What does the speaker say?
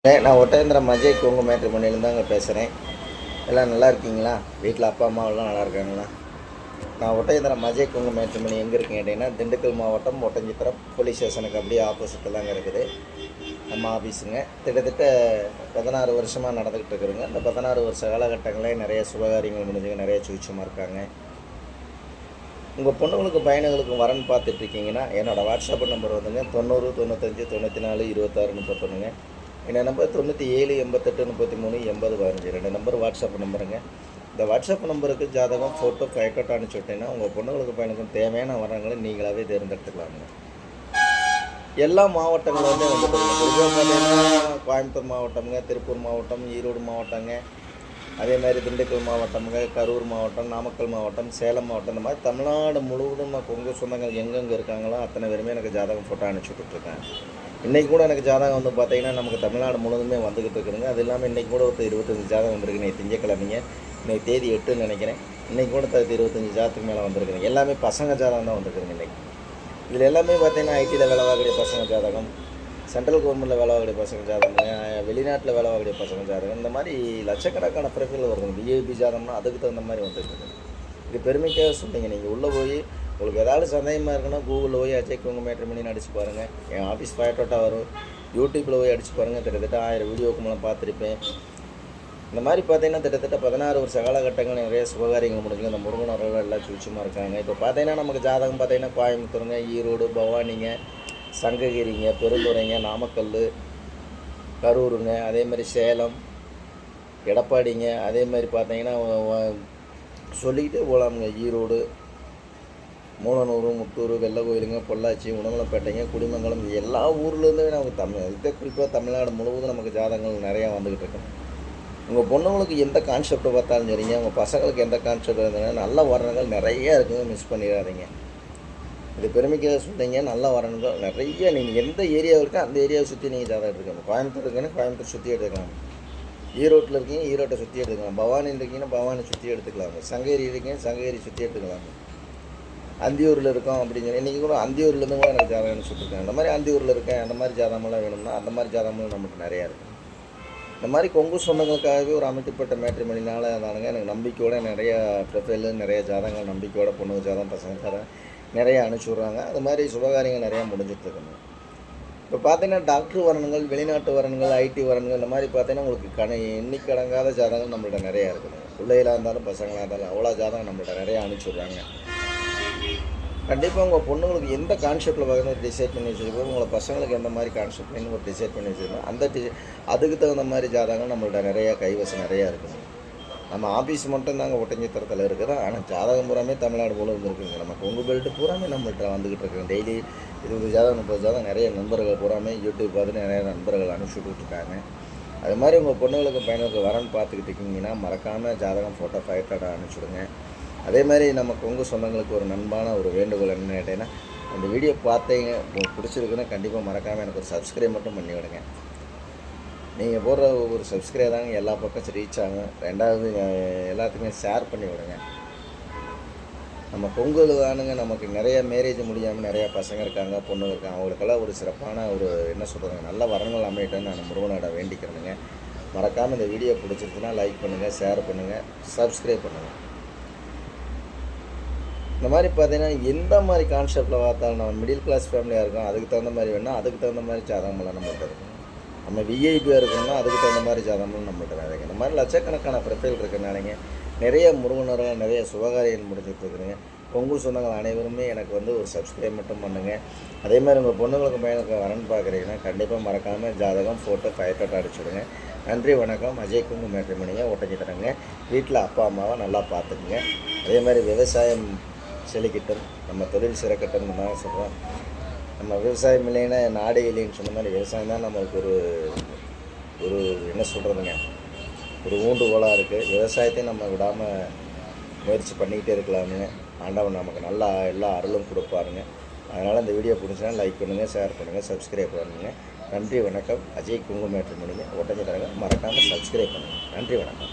நான் ஒட்டேந்திரம் அஜய் கொங்கு மேட்ரிமோனியிலேருந்து தாங்க பேசுகிறேன். எல்லாம் நல்லா இருக்கீங்களா? வீட்டில் அப்பா அம்மாவெல்லாம் நல்லா இருக்காங்களா? நான் ஒட்டேந்திரம் அஜய் கொங்கு மேட்ரிமோனி எங்கே இருக்குன்னு கேட்டிங்கன்னா, திண்டுக்கல் மாவட்டம் ஒட்டஞ்சித்திரம் போலீஸ் ஸ்டேஷனுக்கு அப்படியே ஆப்போசிட்டில் தாங்க இருக்குது நம்ம ஆஃபீஸுங்க. கிட்டத்தட்ட 16 வருஷமாக நடந்துக்கிட்டு இருக்குதுங்க. இந்த 16 வருஷ காலகட்டங்களே நிறைய சுபகாரியங்கள் முடிஞ்சுங்க, நிறைய சுவிச்சமாக இருக்காங்க. உங்கள் பொண்ணுங்களுக்கு பையனுங்களுக்கு வரன்னு பார்த்துட்ருக்கீங்கன்னா, என்னோடய வாட்ஸ்அப் நம்பர் வந்துங்க 90 95 94 26 31ங்க. என்னோடய நம்பர் 97 88 33 80 15. 2 number WhatsApp நம்பருங்க. இந்த வாட்ஸ்அப் நம்பருக்கு ஜாதகம், ஃபோட்டோ, ஃபைட்டோட்டோ அனுப்பிச்சி விட்டீங்கன்னா உங்கள் பொண்ணுங்களுக்கு பையனுக்கும் தேவையான வரங்களை நீங்களாகவே தேர்ந்தெடுத்துக்கலாமுங்க. எல்லா மாவட்டங்கள்லேருந்தே வந்துட்டு குறிப்பாக பார்த்தீங்கன்னா கோயம்புத்தூர் மாவட்டம்ங்க, திருப்பூர் மாவட்டம், ஈரோடு மாவட்டங்க, அதே மாதிரி திண்டுக்கல் மாவட்டம்ங்க, கரூர் மாவட்டம், நாமக்கல் மாவட்டம், சேலம் மாவட்டம், இந்த மாதிரி தமிழ்நாடு முழுவதும் உங்கள் சொந்தங்கள் எங்கெங்கே இருக்காங்களோ அத்தனை பேருமே எனக்கு ஜாதகம் ஃபோட்டோ அனுப்பிச்சி விட்டுட்ருக்கேன். இன்றைக்கி கூட எனக்கு ஜாதகம் வந்து பார்த்திங்கன்னா நமக்கு தமிழ்நாடு முழுவதுமே வந்துக்கிட்டு இருக்குதுங்க. அது இல்லாமல் இன்றைக்கி கூட ஒரு 25 ஜாதகம் வந்திருக்கு. இன்றைக்கி திங்கக்கிழமைங்க, இன்றைக்கி தேதி 8ன்னு நினைக்கிறேன். இன்றைக்கி கூட 25 ஜாதத்துக்கு மேலே வந்திருக்குங்க. எல்லாமே பசங்க ஜாதகம் தான் வந்திருக்குதுங்க இன்றைக்கி. இதில் எல்லாமே பார்த்திங்கன்னா ஐடியில் வேலை வாங்கக்கூடிய பசங்க ஜாதகம், சென்ட்ரல் கவர்மெண்ட்டில் வேலை வாங்கக்கூடிய பசங்க ஜாதகங்க, வெளிநாட்டில் வேலை வாங்கக்கூடிய பசங்க ஜாதகம், இந்த மாதிரி லட்சக்கணக்கான ப்ரொஃபைல் வருதுங்க. விஐபி ஜாதகம்னா அதுக்கு தகுந்த மாதிரி வந்துருக்குது. இது பெருமைக்காக சொல்லிங்க. நீங்கள் உள்ளே போய் உங்களுக்கு ஏதாவது சந்தேகமாக இருக்குன்னா கூகுளில் போய் அஜய் கொங்கு மேட்ரிமோனின்னு அடித்து பாருங்கள். என் ஆஃபீஸ் ஃபயட்டோட்டா வரும். யூடியூப்பில் போய் அடித்து பாருங்கள். கிட்டத்தட்ட 1000 வீடியோக்கு மேலே பார்த்துருப்பேன். இந்த மாதிரி பார்த்தீங்கன்னா கிட்டத்தட்ட 16 வருஷ காலகட்டங்கள் நிறைய சுபகாரியங்கள் முடிஞ்சுங்க. இந்த முருகனவர்கள் எல்லாம் சுவிச்சமாக இருக்காங்க. இப்போ பார்த்தீங்கன்னா நமக்கு ஜாதகம் பார்த்தீங்கன்னா கோயம்புத்தூருங்க, ஈரோடு, பவானிங்க, சங்ககிரிங்க, பெருந்துறைங்க, நாமக்கல், கரூருங்க, அதேமாதிரி சேலம், எடப்பாடிங்க, அதே மாதிரி பார்த்தீங்கன்னா சொல்லிக்கிட்டே போகலாமுங்க. ஈரோடு, மூலனூர், முத்தூர், வெள்ளக்கோயிலுங்க, பொள்ளாச்சி, உடமலைப்பேட்டைங்க, குடிமங்கலம், எல்லா ஊர்லேருந்துமே நமக்கு இதை குறிப்பாக தமிழ்நாடு முழுவதும் நமக்கு ஜாதகங்கள் நிறையா வந்துக்கிட்டு இருக்கு. உங்கள் பொண்ணுங்களுக்கு எந்த கான்செப்டை பார்த்தாலும் சரிங்க, உங்கள் பசங்களுக்கு எந்த கான்செப்ட் இருந்தாலும் நல்ல வரணுங்கள் நிறையா இருக்குங்க. மிஸ் பண்ணிடாதீங்க. இது பெருமைக்காக சொல்லிங்க. நல்ல வரணுங்கள் நிறைய. நீங்கள் எந்த ஏரியாவில் இருக்கோ அந்த ஏரியாவை சுற்றி நீங்கள் ஜாதகம் எடுத்துக்கலாம். கோயம்புத்தூர் இருக்குன்னா கோயம்புத்தூர் சுற்றி எடுத்துக்கலாம். ஈரோட்டில் இருக்கீங்க, ஈரோட்டை சுற்றி எடுத்துக்கலாம். பவானி இருக்கீங்கன்னா பவானி சுற்றி எடுத்துக்கலாம். சங்ககிரி இருக்கீங்க, சங்ககிரி சுற்றி எடுத்துக்கலாம். அந்தியூரில் இருக்கோம் அப்படின்னு சொல்லி இன்றைக்கி கூட அந்தியூர்லேருந்து கூட எனக்கு ஜாதகம்னு சொல்லியிருக்கேன். அந்த மாதிரி அந்தியூரில் இருக்கேன், அந்த மாதிரி ஜாதகமெல்லாம் வேணும்னா அந்த மாதிரி ஜாதகமெல்லாம் நம்மகிட்ட நிறையா இருக்குது. இந்த மாதிரி கொங்கு சொந்தங்களுக்காகவே ஒரு அமைக்கப்பட்ட மேட்ரிமோனினால தானுங்க எனக்கு நம்பிக்கையோட நிறையா ப்ரொஃபைலு, நிறைய ஜாதகங்கள் நம்பிக்கையோட பொண்ணுங்க ஜாதகம், பசங்க ஜாதகம் நிறையா அனுப்பிச்சி விட்றாங்க. அது மாதிரி சுபகாரியங்கள் நிறையா முடிஞ்சிட்ருக்குங்க. இப்போ பார்த்தீங்கன்னா டாக்டர் வரணுங்கள், வெளிநாட்டு வரணுங்கள், ஐடி வரணுங்கள், இந்த மாதிரி பார்த்தீங்கன்னா உங்களுக்கு எண்ணிக்கடங்காத ஜாதகங்கள் நம்மள்ட்ட நிறையா இருக்குதுங்க. பிள்ளைகளாக இருந்தாலும் பசங்களாக இருந்தாலும் அவ்வளோ ஜாதகம் நம்மள்ட்ட நிறையா அனுப்பிச்சி விட்றாங்க. கண்டிப்பாக உங்கள் பொண்ணுங்களுக்கு எந்த கான்செப்ட்டில் பார்க்கணும் டிசைட் பண்ணி வச்சுருக்கோம், உங்களை பசங்களுக்கு எந்த மாதிரி கான்செப்ட்னு ஒரு டிசைட் பண்ணி வச்சுருக்கோம். அந்த அதுக்கு தகுந்த மாதிரி ஜாதகங்கள் நம்மள்ட்ட நிறையா கைவசம் நிறையா இருக்குது. நம்ம ஆஃபீஸ் மட்டும் தாங்க ஒட்டஞ்சித்திரத்தில் இருக்குது. ஆனால் ஜாதகம் பூராமே தமிழ்நாடு முழுவதும் இருக்குதுங்க. நம்ம கொங்கு பெல்ட்டு பூராமே நம்மள்ட்ட வந்துக்கிட்டு இருக்குங்க. டெய்லி 20 ஜாதகம் 30 ஜாதகம் நிறைய நண்பர்கள் பூராமே யூடியூப் பார்த்துட்டு நிறைய நண்பர்கள் அனுப்பிச்சி விட்டுருக்காங்க. அது மாதிரி உங்கள் பொண்ணுங்களுக்கு பையனுக்கு வரன்னு பார்த்துக்கிட்டு இருக்கீங்கன்னா மறக்காமல் ஜாதகம், ஃபோட்டோ, ஃபைட்டோட அனுப்பிச்சுடுங்க. அதே மாதிரி நம்ம கொங்கு சொந்தங்களுக்கு ஒரு நண்பான ஒரு வேண்டுகோள் என்னென்னு கேட்டீங்கன்னா, அந்த வீடியோ பார்த்தீங்க உங்களுக்கு பிடிச்சிருக்குன்னா கண்டிப்பாக மறக்காமல் எனக்கு ஒரு சப்ஸ்கிரைப் மட்டும் பண்ணி விடுங்க. நீங்கள் போடுற ஒரு சப்ஸ்கிரைப் தாங்க எல்லா பக்கம் ரீச் ஆகும். ரெண்டாவது எல்லாத்துக்குமே ஷேர் பண்ணி விடுங்க. நம்ம பொங்கல் தானுங்க நமக்கு நிறைய மேரேஜ் முடியாமல் நிறையா பசங்க இருக்காங்க, பொண்ணுங்க இருக்காங்க. அவங்களுக்கெல்லாம் ஒரு சிறப்பான ஒரு என்ன சொல்கிறதுங்க நல்ல வரங்கள் அமையட்டுன்னு நான் முருகனோட வேண்டிக்கிறேனுங்க. மறக்காமல் இந்த வீடியோ பிடிச்சிருச்சுன்னா லைக் பண்ணுங்கள், ஷேர் பண்ணுங்கள், சப்ஸ்கிரைப் பண்ணுங்கள். இந்த மாதிரி பார்த்தீங்கன்னா எந்த மாதிரி கான்செப்டில் பார்த்தாலும் நம்ம மிடில் கிளாஸ் ஃபேமிலியாக இருக்கும், அதுக்கு தகுந்த மாதிரி வேணும்னா அதுக்கு தகுந்த மாதிரி ஜாதகமெல்லாம் நம்மள்ட்ட இருக்கும். நம்ம விஐபியாக இருக்கணும்னா அதுக்கு தகுந்த மாதிரி ஜாதகமும் நம்மள்ட்ட நிறைய. இந்த மாதிரி லட்சக்கணக்கான ப்ரொஃபைல் இருக்கிறனாலங்க நிறைய முருகனர்கள் நிறைய சுபகாரியம் முடிஞ்சுட்டு இருக்குதுங்க. கொங்கு சொந்தங்கள் அனைவருமே எனக்கு வந்து ஒரு சப்ஸ்கிரைப் மட்டும் பண்ணுங்கள். அதே மாதிரி உங்கள் பொண்ணுங்களுக்கு பையனுக்கு வரன்னு பார்க்குறீங்கன்னா கண்டிப்பாக மறக்காமல் ஜாதகம், ஃபோட்டோ, ஃபைட்டோட்டோ அடிச்சுடுங்க. நன்றி, வணக்கம். அஜய் கொங்கு மேட்ரிமோனியை ஒட்டஞ்சித்திரங்க. வீட்டில் அப்பா அம்மாவை நல்லா பார்த்துக்குங்க. அதே மாதிரி விவசாயம் செழிக்கட்டும், நம்ம தொழில் சிறக்கட்டும் தான் சொல்கிறோம். நம்ம விவசாயம் இல்லைன்னா நாடே இல்லைன்னு சொன்ன மாதிரி விவசாயம் தான் நம்மளுக்கு ஒரு என்ன சொல்கிறதுங்க ஒரு ஊண்டுகோலாக இருக்குது. விவசாயத்தையும் நம்ம விடாமல் முயற்சி பண்ணிக்கிட்டே இருக்கலாமுங்க. ஆண்டவன் நமக்கு நல்லா எல்லா அருளும் கொடுப்பாருங்க. அதனால் இந்த வீடியோ பிடிச்சினா லைக் பண்ணுங்கள், ஷேர் பண்ணுங்கள், சப்ஸ்கிரைப் பண்ணுங்கள். நன்றி, வணக்கம். அஜய் கொங்கு மேட்ரிமோனியை ஒட்டஞ்சித்திரங்க. மறக்காமல் சப்ஸ்கிரைப் பண்ணுங்கள். நன்றி, வணக்கம்.